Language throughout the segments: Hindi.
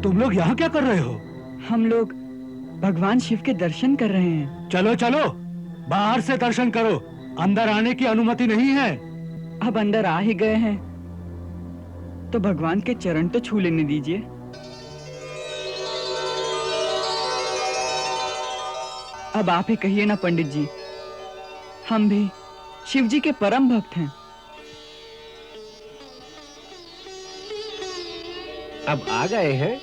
तुम लोग यहाँ क्या कर रहे हो? हम लोग भगवान शिव के दर्शन कर रहे हैं। चलो चलो, बाहर से दर्शन करो, अंदर आने की अनुमति नहीं है। अब अंदर आ ही गए हैं तो भगवान के चरण तो छू लेने दीजिए। अब आप ही कहिए ना पंडित जी, हम भी शिव जी के परम भक्त हैं। अब आ गए हैं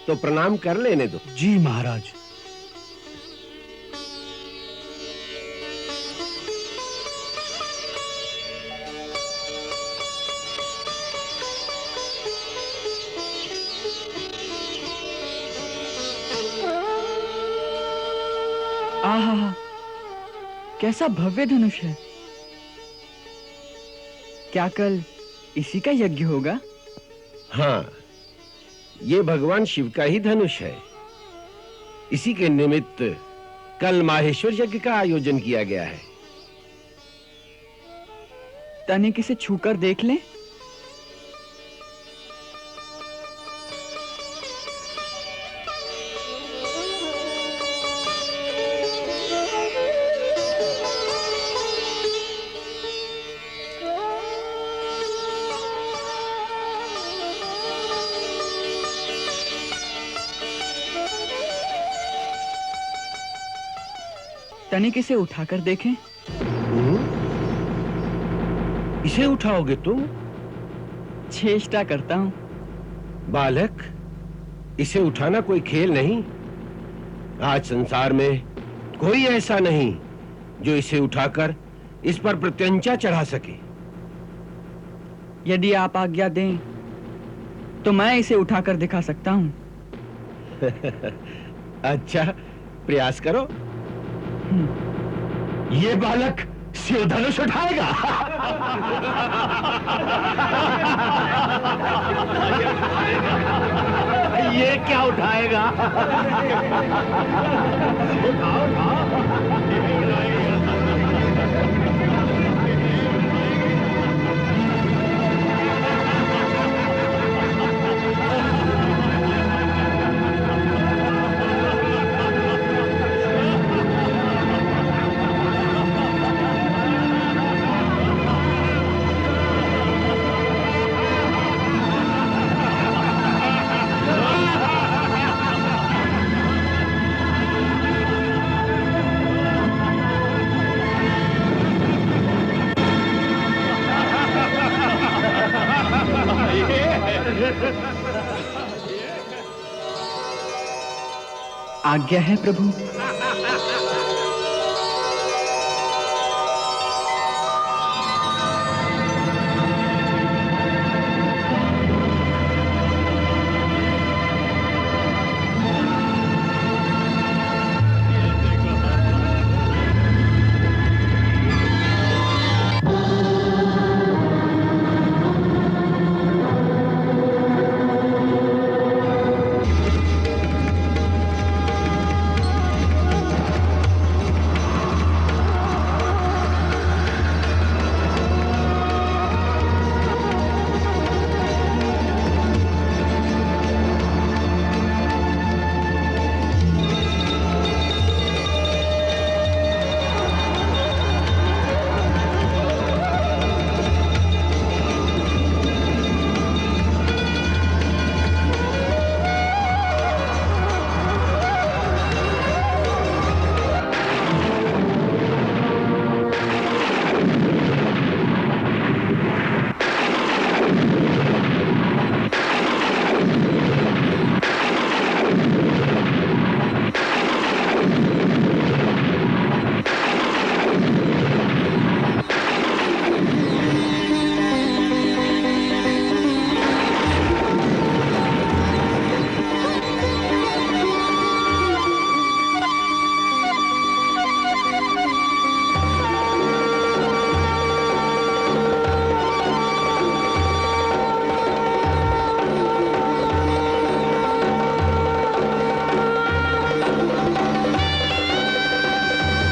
तो प्रणाम कर लेने दो। जी महाराज। आहा, कैसा भव्य धनुष है। क्या कल इसी का यज्ञ होगा? हाँ, ये भगवान शिव का ही धनुष है। इसी के निमित्त कल माहेश्वर यज्ञ का आयोजन किया गया है। तनिक इसे छूकर देख लें। तनिक इसे उठाकर देखें। इसे उठाओगे तुम? चेष्टा करता हूँ। बालक, इसे उठाना कोई खेल नहीं। आज संसार में कोई ऐसा नहीं जो इसे उठाकर इस पर प्रत्यंचा चढ़ा सके। यदि आप आज्ञा दें तो मैं इसे उठाकर दिखा सकता हूँ। अच्छा, प्रयास करो। ये बालक शिव धनुष उठाएगा। ये क्या उठाएगा? उठाओ, उठाओ। आज्ञा है प्रभु।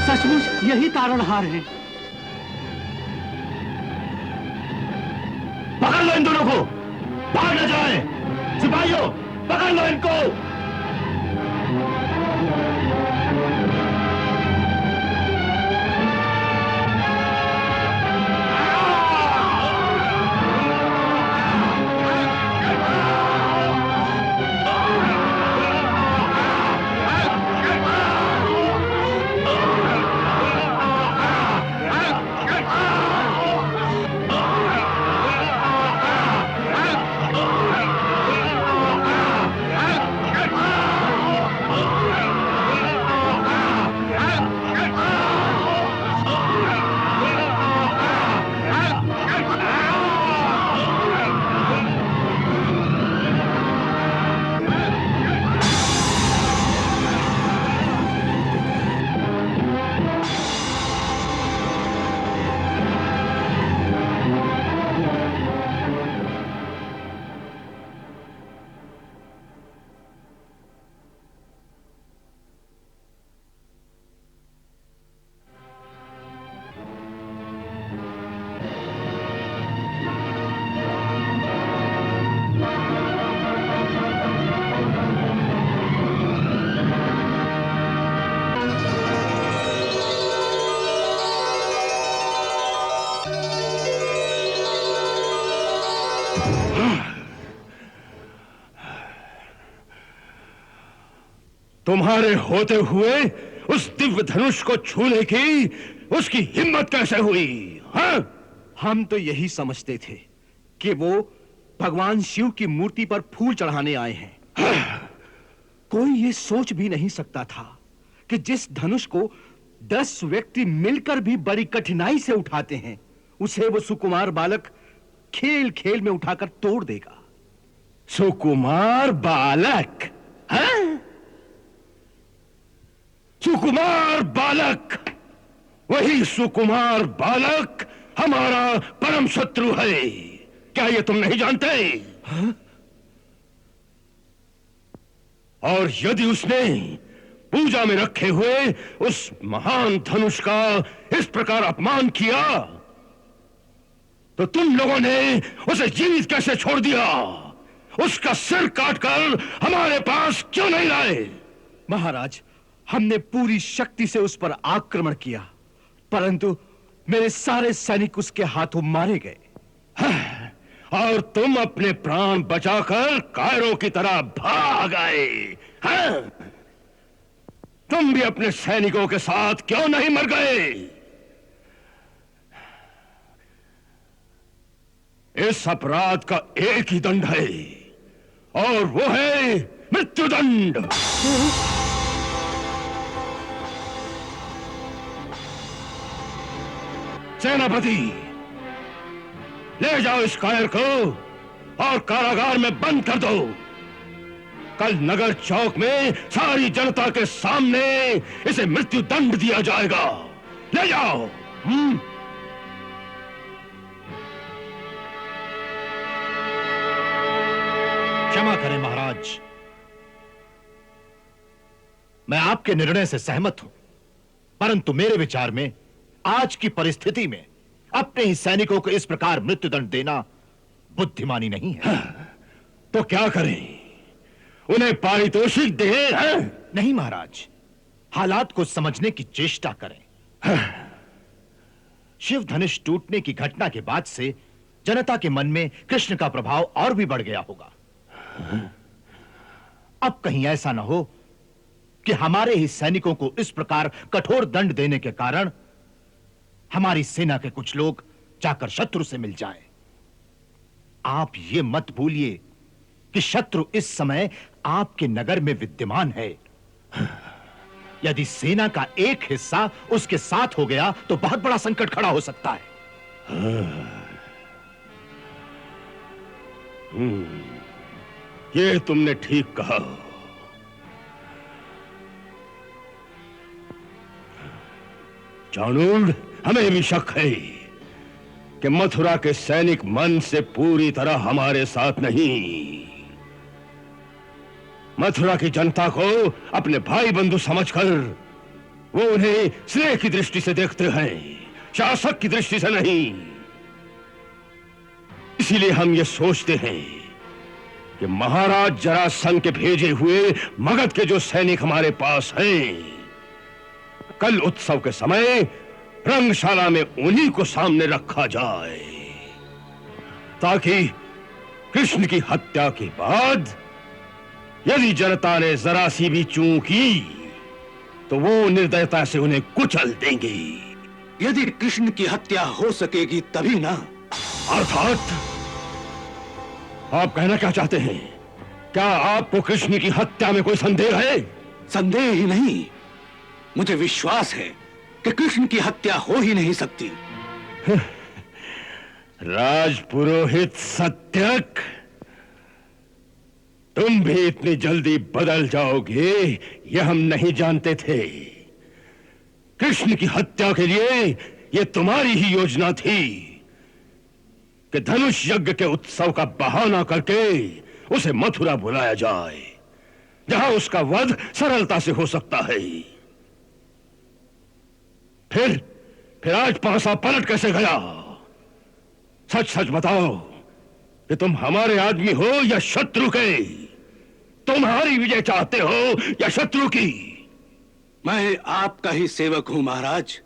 सचमुच यही तारणहार है। पकड़ लो इन दोनों को, भाग न जाए। सिपाहियों, पकड़ लो इनको। तुम्हारे होते हुए उस दिव्य धनुष को छूने की उसकी हिम्मत कैसे हुई? हाँ? हम तो यही समझते थे कि वो भगवान शिव की मूर्ति पर फूल चढ़ाने आए हैं। कोई ये सोच भी नहीं सकता था कि जिस धनुष को 10 व्यक्ति मिलकर भी बड़ी कठिनाई से उठाते हैं, उसे वो सुकुमार बालक खेल खेल में उठाकर तोड़ देगा। सुकुमार बालक? हाँ? सुकुमार बालक, वही सुकुमार बालक हमारा परम शत्रु है। क्या ये तुम नहीं जानते? हाँ? और यदि उसने पूजा में रखे हुए उस महान धनुष का इस प्रकार अपमान किया, तो तुम लोगों ने उसे जीवित कैसे छोड़ दिया? उसका सिर काटकर हमारे पास क्यों नहीं लाए? महाराज, हमने पूरी शक्ति से उस पर आक्रमण किया, परंतु मेरे सारे सैनिक उसके हाथों मारे गए। और तुम अपने प्राण बचाकर कायरों की तरह भाग आए। हाँ? तुम भी अपने सैनिकों के साथ क्यों नहीं मर गए? इस अपराध का एक ही दंड है, और वो है मृत्युदंड। सेनापति, ले जाओ इस कायर को और कारागार में बंद कर दो। कल नगर चौक में सारी जनता के सामने इसे मृत्यु दंड दिया जाएगा। ले जाओ। क्षमा करें महाराज, मैं आपके निर्णय से सहमत हूं, परंतु मेरे विचार में आज की परिस्थिति में अपने ही सैनिकों को इस प्रकार मृत्युदंड देना बुद्धिमानी नहीं है। तो क्या करें? उन्हें पारितोषिक दें? नहीं महाराज, हालात को समझने की चेष्टा करें। शिव धनुष टूटने की घटना के बाद से जनता के मन में कृष्ण का प्रभाव और भी बढ़ गया होगा। अब कहीं ऐसा न हो कि हमारे ही सैनिकों को इस प्रकार कठोर दंड देने के कारण हमारी सेना के कुछ लोग जाकर शत्रु से मिल जाएं। आप ये मत भूलिए कि शत्रु इस समय आपके नगर में विद्यमान है। यदि सेना का एक हिस्सा उसके साथ हो गया तो बहुत बड़ा संकट खड़ा हो सकता है। ये तुमने ठीक कहा। चाणूर, हमें भी शक है कि मथुरा के सैनिक मन से पूरी तरह हमारे साथ नहीं। मथुरा की जनता को अपने भाई बंधु समझकर वो उन्हें स्नेह की दृष्टि से देखते हैं, शासक की दृष्टि से नहीं। इसीलिए हम ये सोचते हैं कि महाराज जरासंध के भेजे हुए मगध के जो सैनिक हमारे पास हैं, कल उत्सव के समय रंगशाला में उन्हीं को सामने रखा जाए, ताकि कृष्ण की हत्या के बाद यदि जनता ने जरा सी भी चूक की तो वो निर्दयता से उन्हें कुचल देंगे। यदि कृष्ण की हत्या हो सकेगी तभी ना। अर्थात आप कहना क्या चाहते हैं? क्या आपको कृष्ण की हत्या में कोई संदेह है? संदेह ही नहीं, मुझे विश्वास है कि कृष्ण की हत्या हो ही नहीं सकती। राजपुरोहित सत्यक, तुम भी इतनी जल्दी बदल जाओगे यह हम नहीं जानते थे। कृष्ण की हत्या के लिए यह तुम्हारी ही योजना थी कि धनुष यज्ञ के उत्सव का बहाना करके उसे मथुरा बुलाया जाए, जहां उसका वध सरलता से हो सकता है। फिर आज पासा पलट कैसे गया? सच सच बताओ कि तुम हमारे आदमी हो या शत्रु के? तुम्हारी विजय चाहते हो या शत्रु की? मैं आपका ही सेवक हूं महाराज,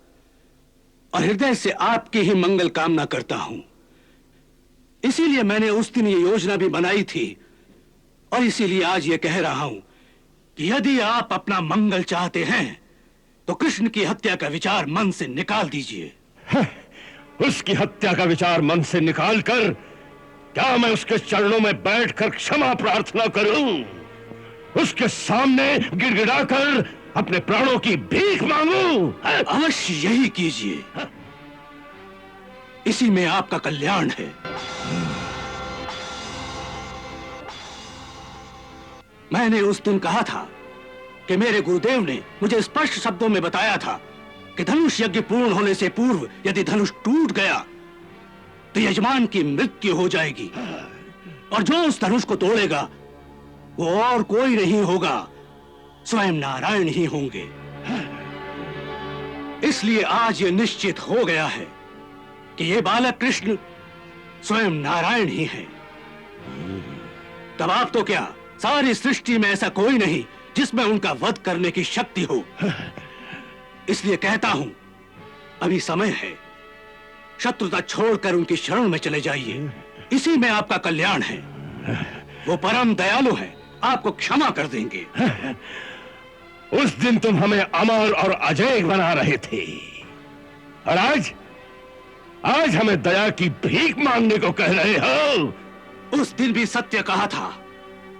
और हृदय से आपकी ही मंगल कामना करता हूं। इसीलिए मैंने उस दिन ये योजना भी बनाई थी, और इसीलिए आज ये कह रहा हूं कि यदि आप अपना मंगल चाहते हैं तो कृष्ण की हत्या का विचार मन से निकाल दीजिए। उसकी हत्या का विचार मन से निकालकर क्या मैं उसके चरणों में बैठकर क्षमा प्रार्थना करूं? उसके सामने गिड़गिड़ाकर अपने प्राणों की भीख मांगूं? अवश्य यही कीजिए, इसी में आपका कल्याण है। मैंने उस दिन कहा था कि मेरे गुरुदेव ने मुझे स्पष्ट शब्दों में बताया था कि धनुष यज्ञ पूर्ण होने से पूर्व यदि धनुष टूट गया तो यजमान की मृत्यु हो जाएगी, और जो उस धनुष को तोड़ेगा वो और कोई नहीं होगा, स्वयं नारायण ही होंगे। इसलिए आज ये निश्चित हो गया है कि ये बालक कृष्ण स्वयं नारायण ही हैं। तब आप तो क्या, सारी सृष्टि में ऐसा कोई नहीं जिसमें उनका वध करने की शक्ति हो। इसलिए कहता हूं, अभी समय है, शत्रुता छोड़कर उनकी शरण में चले जाइए, इसी में आपका कल्याण है। वो परम दयालु है, आपको क्षमा कर देंगे। उस दिन तुम हमें अमर और अजय बना रहे थे, और आज हमें दया की भीख मांगने को कह रहे हो। उस दिन भी सत्य कहा था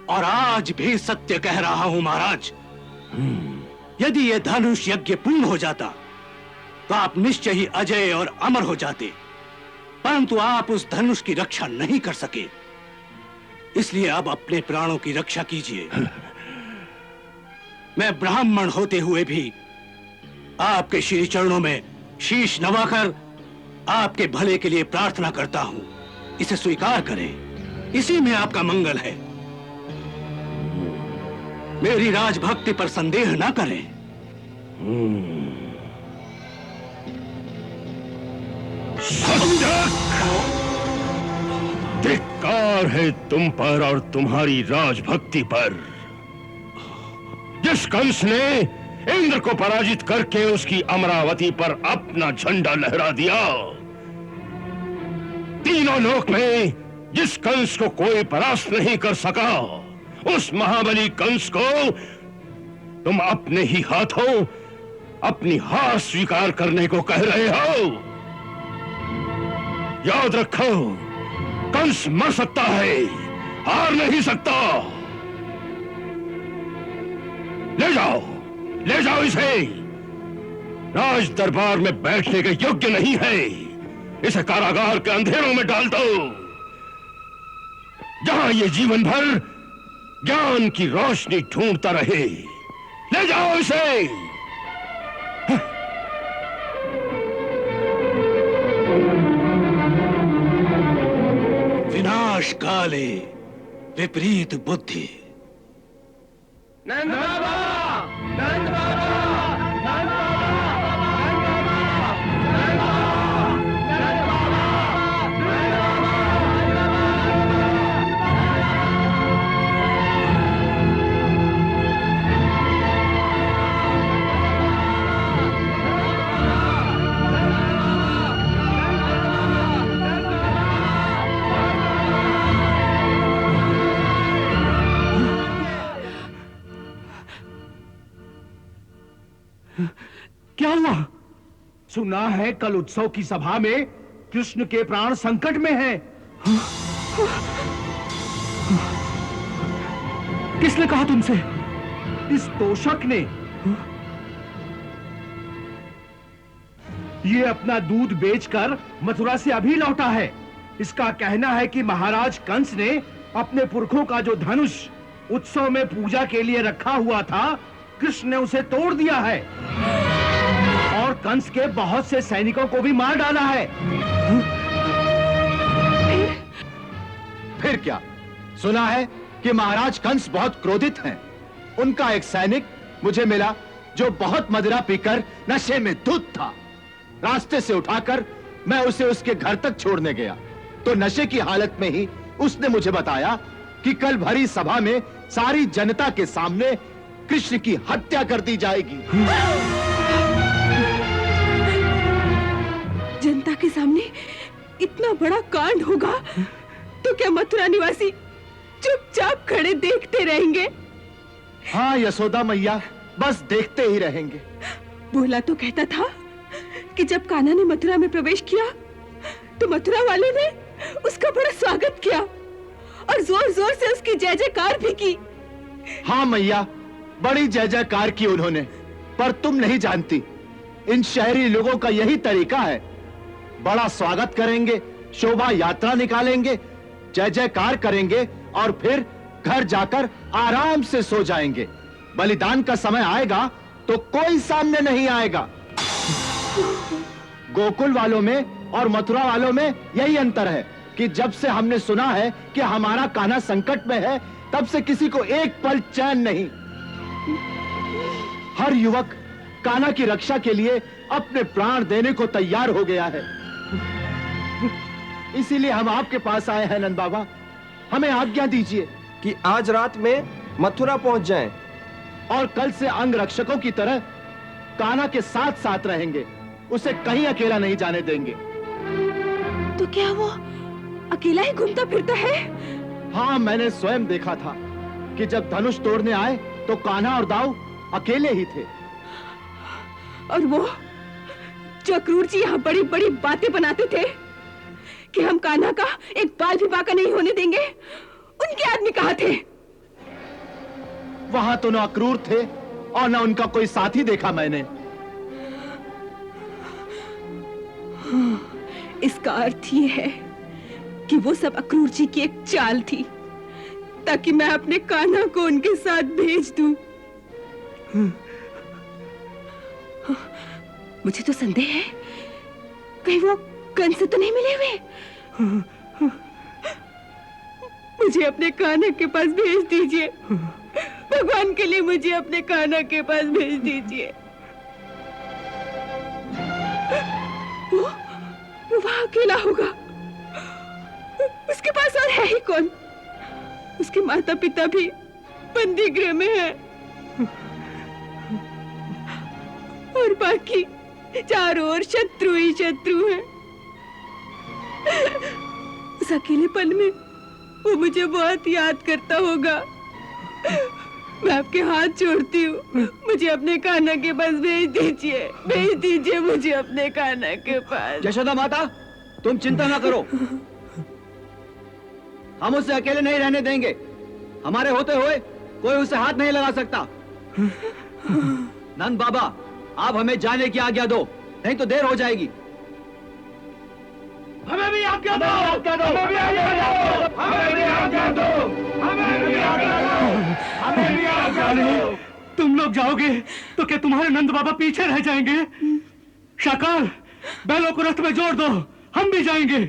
और आज भी सत्य कह रहा हूं महाराज। यदि यह धनुष यज्ञ पूर्ण हो जाता तो आप निश्चय ही अजय और अमर हो जाते, परंतु आप उस धनुष की रक्षा नहीं कर सके, इसलिए अब अपने प्राणों की रक्षा कीजिए। मैं ब्राह्मण होते हुए भी आपके श्री चरणों में शीश नवाकर आपके भले के लिए प्रार्थना करता हूं, इसे स्वीकार करें, इसी में आपका मंगल है। मेरी राजभक्ति पर संदेह ना करें। धिक्कार है तुम पर और तुम्हारी राजभक्ति पर। जिस कंस ने इंद्र को पराजित करके उसकी अमरावती पर अपना झंडा लहरा दिया, तीनों लोक में जिस कंस को कोई परास्त नहीं कर सका, उस महाबली कंस को तुम अपने ही हाथों अपनी हार स्वीकार करने को कह रहे हो। याद रखो, कंस मर सकता है, हार नहीं सकता। ले जाओ इसे। राज दरबार में बैठने के योग्य नहीं है, इसे कारागार के अंधेरों में डाल दो, जहां ये जीवन भर ज्ञान की रोशनी ढूंढता रहे। ले जाओ इसे। विनाश काले विपरीत बुद्धि। नंद बाबा, नंद बाबा, नंद क्या हुआ? सुना है कल उत्सव की सभा में कृष्ण के प्राण संकट में हैं। किसने कहा तुमसे? इस तोषक ने। ये अपना दूध बेचकर मथुरा से अभी लौटा है। इसका कहना है कि महाराज कंस ने अपने पुरखों का जो धनुष उत्सव में पूजा के लिए रखा हुआ था, कृष्ण ने उसे तोड़ दिया है और कंस के बहुत से सैनिकों को भी मार डाला है। फिर क्या? सुना है कि महाराज कंस बहुत क्रोधित हैं। उनका एक सैनिक मुझे मिला जो बहुत मदिरा पीकर नशे में धुत था। रास्ते से उठाकर मैं उसे उसके घर तक छोड़ने गया तो नशे की हालत में ही उसने मुझे बताया कि कल भरी सभा में सारी जनता के सामने कृष्ण की हत्या कर दी जाएगी। जनता के सामने इतना बड़ा कांड होगा तो क्या मथुरा निवासी चुपचाप खड़े देखते रहेंगे? हाँ यशोदा मैया, बस देखते ही रहेंगे। बोला तो कहता था कि जब कान्हा ने मथुरा में प्रवेश किया तो मथुरा वालों ने उसका बड़ा स्वागत किया और जोर जोर से उसकी जय जयकार भी की। हाँ मैया, बड़ी जय जयकार की उन्होंने, पर तुम नहीं जानती, इन शहरी लोगों का यही तरीका है। बड़ा स्वागत करेंगे, शोभा यात्रा निकालेंगे, जय जयकार करेंगे और फिर घर जाकर आराम से सो जाएंगे। बलिदान का समय आएगा तो कोई सामने नहीं आएगा। गोकुल वालों में और मथुरा वालों में यही अंतर है कि जब से हमने सुना है कि हमारा कान्हा संकट में है, तब से किसी को एक पल चैन नहीं। हर युवक कान्हा की रक्षा के लिए अपने प्राण देने को तैयार हो गया है। इसीलिए हम आपके पास आए हैं नंद बाबा, हमें आज्ञा दीजिए कि आज रात में मथुरा पहुंच जाएं। और कल से अंग रक्षकों की तरह कान्हा के साथ साथ रहेंगे, उसे कहीं अकेला नहीं जाने देंगे। तो क्या वो अकेला ही घूमता फिरता है? हाँ, मैंने स्वयं देखा था कि जब धनुष तोड़ने आए तो कान्हा और दाऊ अकेले ही थे। और वो जो अक्रूर जी यहाँ बड़ी बड़ी बातें बनाते थे कि हम कान्हा का एक बाल भी बाका नहीं होने देंगे, उनके आदमी कहाँ थे? वहां तो न अक्रूर थे और न उनका कोई साथी देखा मैंने। इसका अर्थ ये है कि वो सब अक्रूर जी की एक चाल थी ताकि मैं अपने कान्हा को उनके साथ भेज दूं। मुझे तो संदेह है कहीं वो गन से तो नहीं मिले हुए। मुझे अपने कान्हा के पास भेज दीजिए, भगवान के लिए मुझे अपने कान्हा के पास भेज दीजिए। वो वहां अकेला होगा, उसके पास और है ही कौन? उसके माता पिता भी बंदी गृह में हैं और बाकी चारों ओर शत्रु ही शत्रु हैं। उस अकेलेपन में वो मुझे बहुत याद करता होगा। मैं आपके हाथ जोड़ती हूँ, मुझे अपने कान्हा के पास भेज दीजिए मुझे अपने कान्हा के पास। यशोदा माता, तुम चिंता ना करो, हम उसे अकेले नहीं रहने देंगे। हमारे होते हुए कोई उसे हाथ नहीं लगा सकता। नंद बाबा, आप हमें जाने की आज्ञा दो, नहीं तो देर हो जाएगी। हमें भी आज्ञा दो, हमें भी आज्ञा दो, हमें भी आज्ञा दो, हमें भी आज्ञा दो, हमें भी आज्ञा दो। तुम लोग जाओगे तो क्या तुम्हारे नंद बाबा पीछे रह जाएंगे? शाकाल, बैलों को रथ में जोड़ दो, हम भी जाएंगे।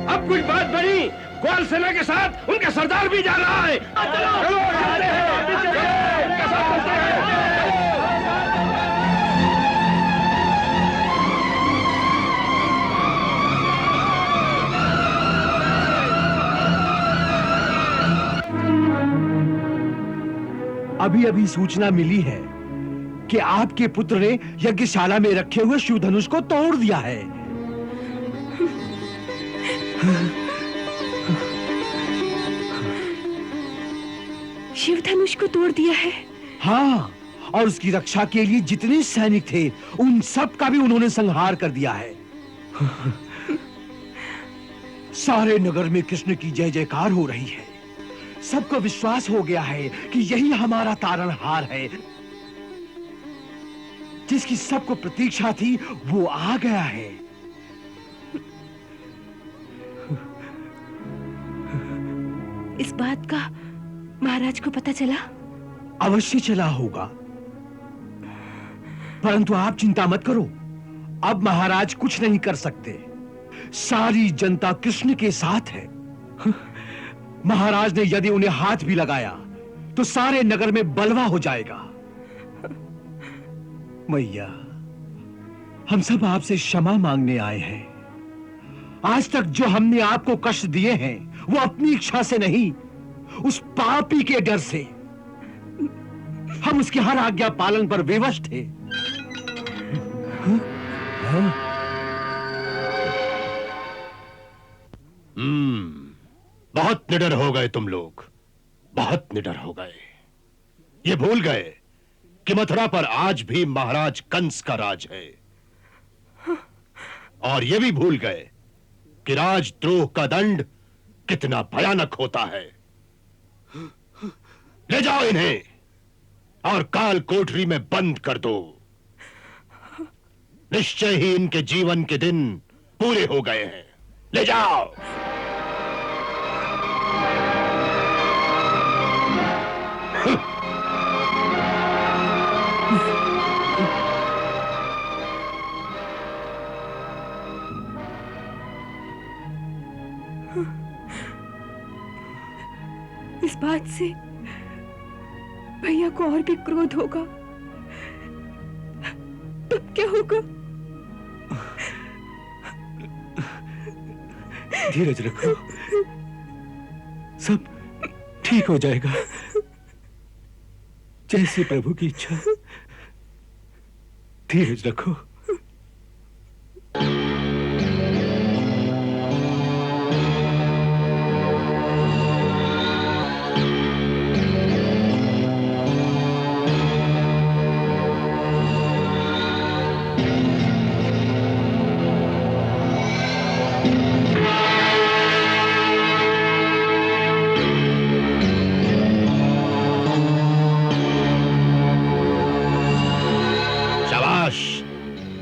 अब कुछ बात बनी, ग्वाल सेना के साथ उनका सरदार भी जा रहा है। चलो, चलते हैं, उनके साथ चलते हैं। अभी अभी सूचना मिली है कि आपके पुत्र ने यज्ञशाला में रखे हुए शिव धनुष को तोड़ दिया है। शिव धनुष को तोड़ दिया है? हाँ, और उसकी रक्षा के लिए जितने सैनिक थे उन सब का भी उन्होंने संहार कर दिया है। सारे नगर में कृष्ण की जय जयकार हो रही है। सबको विश्वास हो गया है कि यही हमारा तारणहार है। जिसकी सबको प्रतीक्षा थी वो आ गया है। इस बात का महाराज को पता चला? अवश्य चला होगा, परंतु आप चिंता मत करो, अब महाराज कुछ नहीं कर सकते। सारी जनता कृष्ण के साथ है। महाराज ने यदि उन्हें हाथ भी लगाया तो सारे नगर में बलवा हो जाएगा। मैया, हम सब आपसे क्षमा मांगने आए हैं। आज तक जो हमने आपको कष्ट दिए हैं वो अपनी इच्छा से नहीं, उस पापी के डर से। हम उसकी हर आज्ञा पालन पर विवश थे। बहुत निडर हो गए तुम लोग, बहुत निडर हो गए। ये भूल गए कि मथुरा पर आज भी महाराज कंस का राज है, और ये भी भूल गए कि राजद्रोह का दंड कितना भयानक होता है। ले जाओ इन्हें और काल कोठरी में बंद कर दो। निश्चय ही इनके जीवन के दिन पूरे हो गए हैं। ले जाओ। इस बात से भैया को और भी क्रोध होगा, तब क्या होगा? धीरज रखो, सब ठीक हो जाएगा। जैसी प्रभु की इच्छा। धीरज रखो।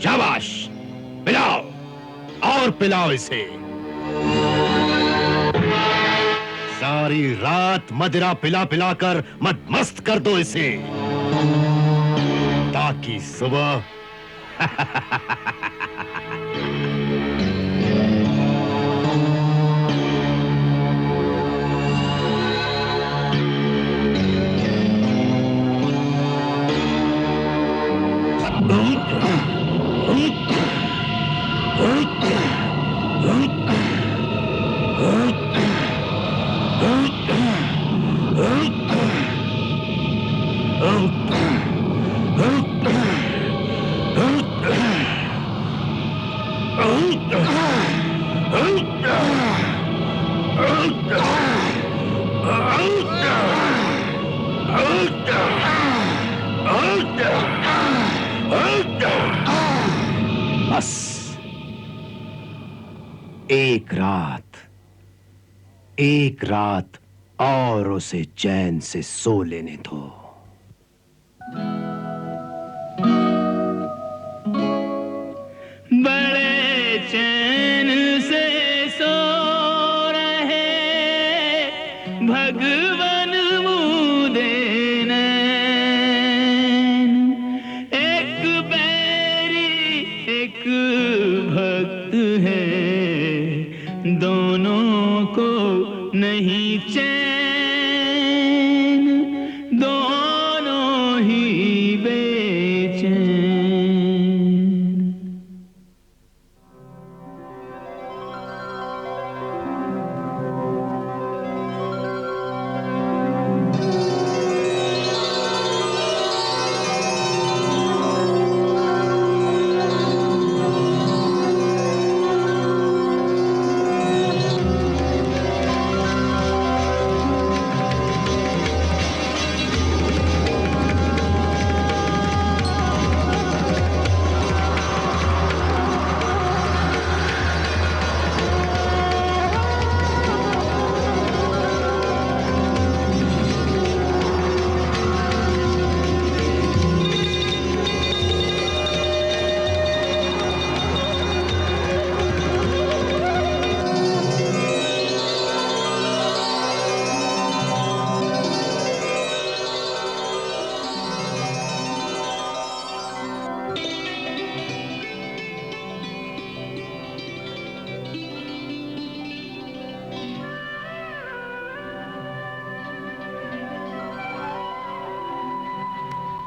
शाबाश, पिलाओ और पिलाओ इसे। सारी रात मदिरा पिला पिलाकर मदमस्त कर दो इसे, ताकि सुबह बस एक रात और उसे चैन से सो लेने दो। बड़े चैन से सो रहे भगवन मुदे नैन, एक बैरी एक भक्त है, दोनों को नहीं चैन, दोनों ही बेचैन।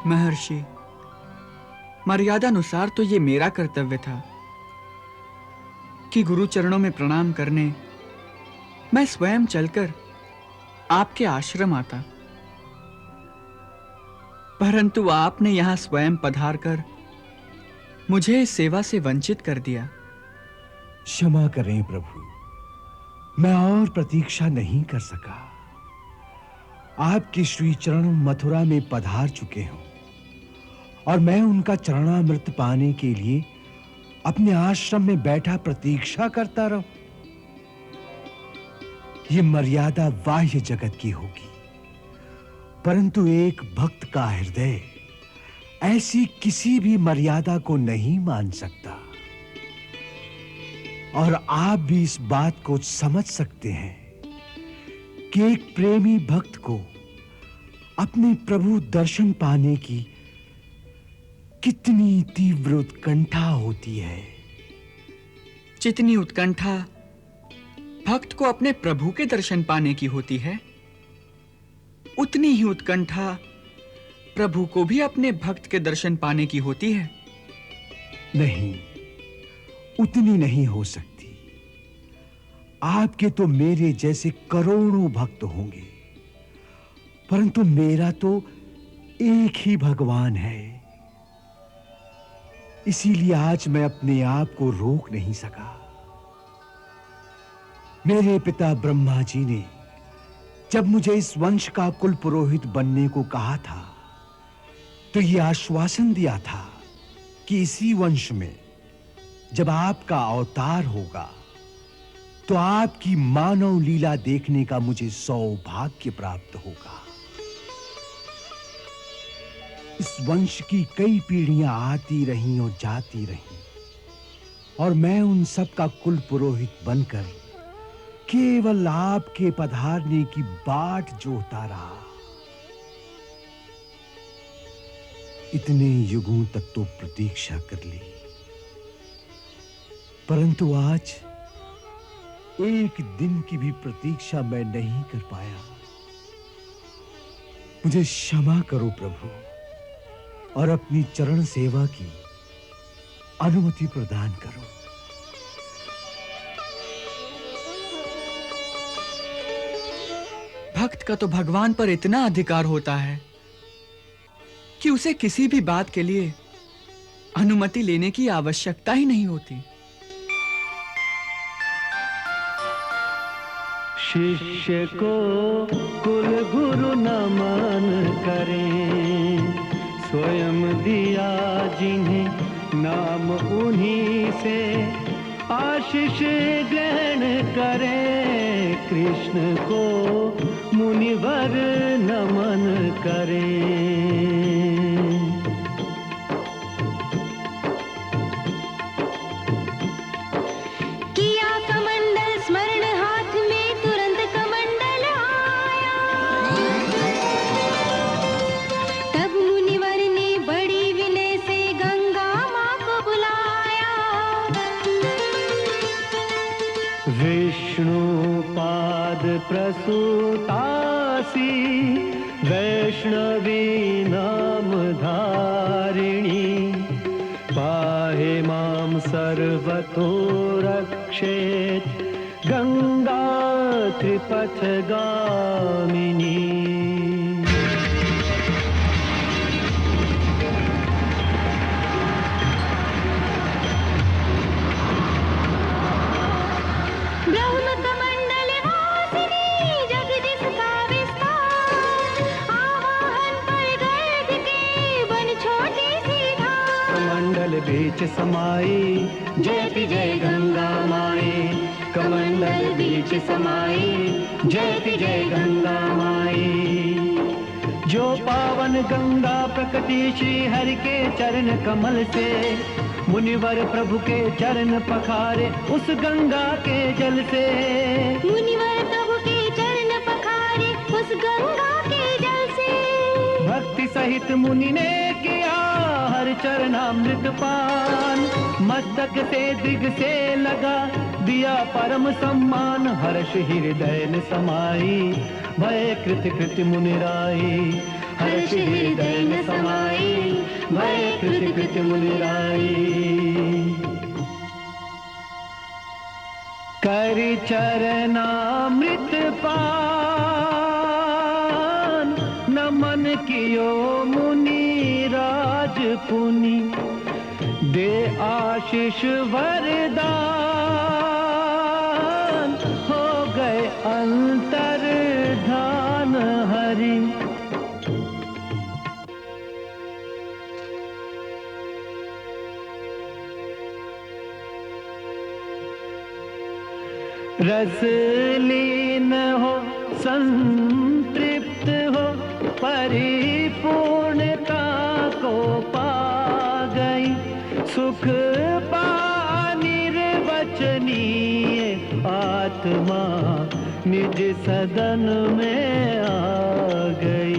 महर्षि, मर्यादानुसार तो ये मेरा कर्तव्य था कि गुरु चरणों में प्रणाम करने मैं स्वयं चलकर आपके आश्रम आता, परंतु आपने यहां स्वयं पधारकर मुझे इस सेवा से वंचित कर दिया। क्षमा करें प्रभु, मैं और प्रतीक्षा नहीं कर सका। आपके श्री चरण मथुरा में पधार चुके हों और मैं उनका चरणामृत पाने के लिए अपने आश्रम में बैठा प्रतीक्षा करता रहूं? ये मर्यादा बाह्य जगत की होगी, परंतु एक भक्त का हृदय ऐसी किसी भी मर्यादा को नहीं मान सकता। और आप भी इस बात को समझ सकते हैं कि एक प्रेमी भक्त को अपने प्रभु दर्शन पाने की कितनी तीव्र उत्कंठा होती है। जितनी उत्कंठा भक्त को अपने प्रभु के दर्शन पाने की होती है, उतनी ही उत्कंठा प्रभु को भी अपने भक्त के दर्शन पाने की होती है। नहीं, उतनी नहीं हो सकती। आपके तो मेरे जैसे करोड़ों भक्त होंगे, परंतु मेरा तो एक ही भगवान है। इसीलिए आज मैं अपने आप को रोक नहीं सका। मेरे पिता ब्रह्मा जी ने जब मुझे इस वंश का कुल पुरोहित बनने को कहा था, तो यह आश्वासन दिया था कि इसी वंश में जब आपका अवतार होगा, तो आपकी मानव लीला देखने का मुझे सौभाग्य प्राप्त होगा। इस वंश की कई पीढ़ियां आती रहीं और जाती रहीं, और मैं उन सब का कुल पुरोहित बनकर केवल आपके पधारने की बाट जोहता रहा। इतने युगों तक तो प्रतीक्षा कर ली, परंतु आज एक दिन की भी प्रतीक्षा मैं नहीं कर पाया। मुझे क्षमा करो प्रभु, और अपनी चरण सेवा की अनुमति प्रदान करो। भक्त का तो भगवान पर इतना अधिकार होता है कि उसे किसी भी बात के लिए अनुमति लेने की आवश्यकता ही नहीं होती। शिष्य को कुल गुरु नमन करें, स्वयं दिया जिन्हें नाम उन्हीं से आशीष ग्रहण करें। कृष्ण को मुनिवर नमन करें। किया कमंडल स्मरण हाथ में, तुरंत कमंडल आया। तब मुनिवर ने बड़ी विनय से गंगा माँ को बुलाया। विष्णु पाद प्रसूतासी, वैष्णवी नाम धारिणी। पाहे मां सर्वतो रक्षेत, गंगा त्रिपथ गामिनी। ब्रह्म कमंडल वासिनी, जगदीश का विस्तार। आवाहन पर गर्द के बन छोटी सी धार। कमंडल बीच समाई, जयति जय गंगा माई। कमंडल बीच समाई, जयति जय गंगा माई। जो पावन गंगा प्रकटी श्री हरि के चरण कमल से, मुनिवर प्रभु के चरण पखारे उस गंगा के जल से। मुनिवर प्रभु के चरण पखारे उस गंगा के जल से। भक्ति सहित मुनि ने किया हर चरणामृत पान। मस्तक से दिग से लगा दिया परम सम्मान। हर्ष हृदय न समाई, भय कृत कृत मुनिराई। हर्ष हृदय न समाई, भय कृत कृत मुनिराई। कर चरणामृत पान, नमन कियो मुनि राज पुनि। दे आशीष वरदान, हो गए अंतर ध्यान हरि। रसलीन हो, संतृप्त हो, परिपूर्णता को पा गई, सुख पा निर्वचनीय आत्मा निज सदन में आ गई।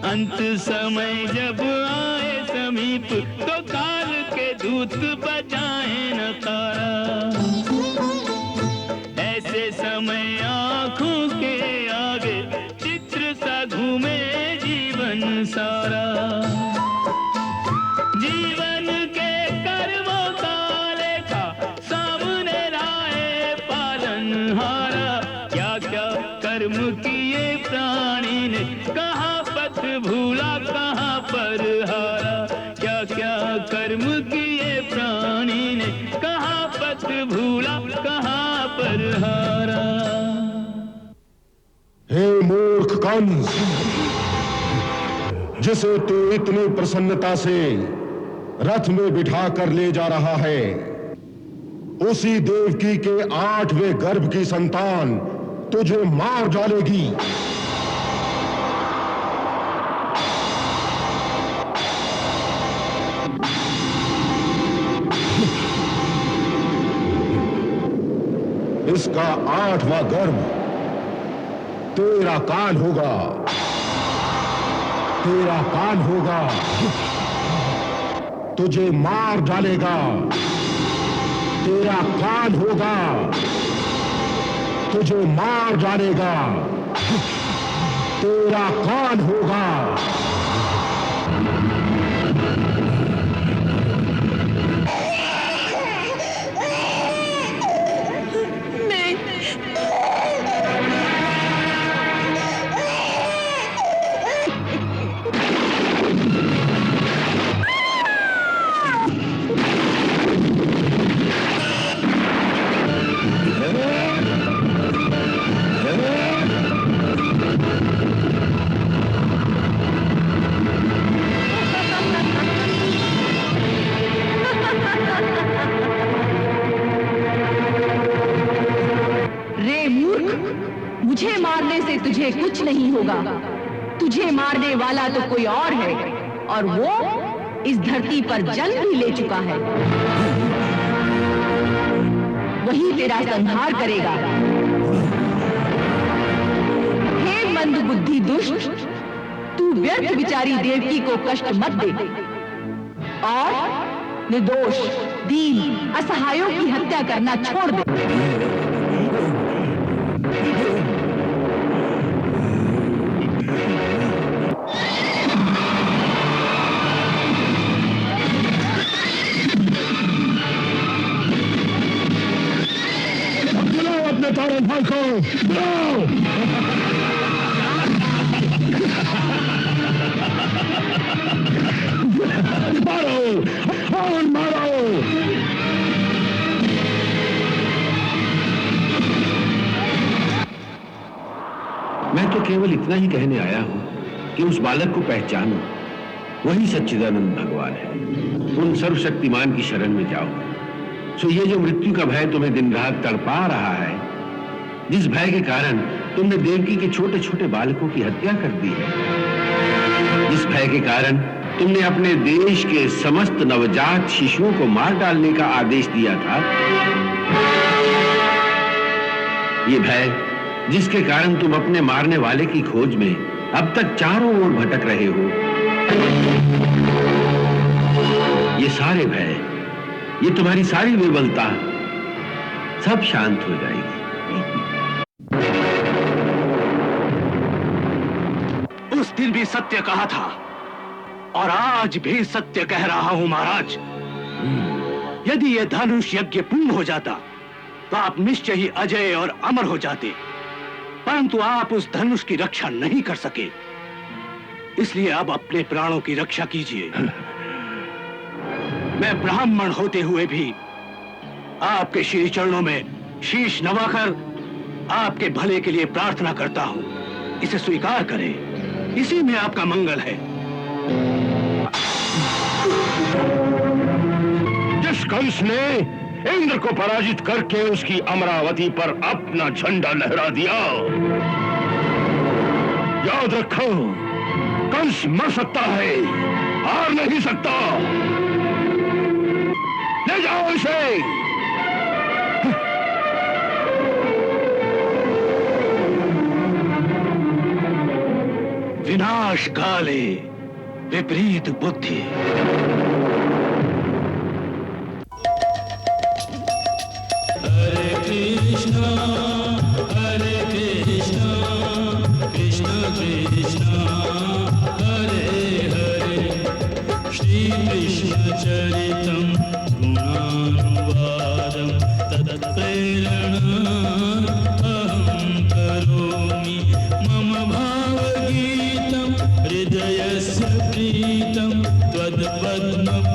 अंत समय जब आए समीप तो काल के दूत बजाए नकारा। ऐसे समय आंखों के आगे चित्र सा घूमे जीवन सारा। जीवन के कर्मों का लेखा सामने लाए पालनहारा। क्या क्या कर्म किए प्राणी ने, कहाँ पथ भूला कहाँ पर हारा। क्या क्या कर्म किए प्राणी ने, कहाँ पथ भूला कहाँ पर हारा। हे मूर्ख कंस, जिसे तू इतनी प्रसन्नता से रथ में बिठा कर ले जा रहा है, उसी देवकी के 8वें गर्भ की संतान तुझे मार डालेगी। इसका 8वां गर्भ तेरा काल होगा। तेरा कान होगा, तुझे मार डालेगा। तेरा कान होगा, तुझे मार डालेगा। तेरा कान होगा। मुझे मारने से तुझे कुछ नहीं होगा। तुझे मारने वाला तो कोई और है, और वो इस धरती पर जन्म भी ले चुका है। वही तेरा संहार करेगा। हे मंद बुद्धि दुष्ट, तू व्यर्थ विचारी देवकी को कष्ट मत दे और निर्दोष, दीन, असहायों की हत्या करना छोड़ दे। तारन भाई को मारो और मारो। मैं तो केवल इतना ही कहने आया हूं कि उस बालक को पहचानो, वही सच्चिदानंद भगवान है। उन सर्वशक्तिमान की शरण में जाओ। सो ये जो मृत्यु का भय तुम्हें दिन रात तड़पा रहा है, जिस भय के कारण तुमने देवकी के छोटे छोटे बालकों की हत्या कर दी है, जिस भय के कारण तुमने अपने देश के समस्त नवजात शिशुओं को मार डालने का आदेश दिया था, ये भय जिसके कारण तुम अपने मारने वाले की खोज में अब तक चारों ओर भटक रहे हो, ये सारे भय, ये तुम्हारी सारी विवलता सब शांत हो जाएगी। उस दिन भी सत्य कहा था और आज भी सत्य कह रहा हूं महाराज। यदि यह धनुष यज्ञ पूर्ण हो जाता तो आप निश्चय ही अजय और अमर हो जाते, परंतु आप उस धनुष की रक्षा नहीं कर सके। इसलिए अब अपने प्राणों की रक्षा कीजिए। मैं ब्राह्मण होते हुए भी आपके श्री चरणों में शीश नवाकर आपके भले के लिए प्रार्थना करता हूं। इसे स्वीकार करें, इसी में आपका मंगल है। जिस कंस ने इंद्र को पराजित करके उसकी अमरावती पर अपना झंडा लहरा दिया, याद रखो, कंस मर सकता है, हार नहीं सकता। ले जाओ इसे। विनाश काले विपरीत बुद्धि। हरे कृष्णा कृष्ण कृष्णा हरे हरे, श्री कृष्ण चरितम गुणानुवादम तत्प्रेरणा अहं करोमि। मम भावगीतम हृदयस्य प्रीतम त्वत्पद्म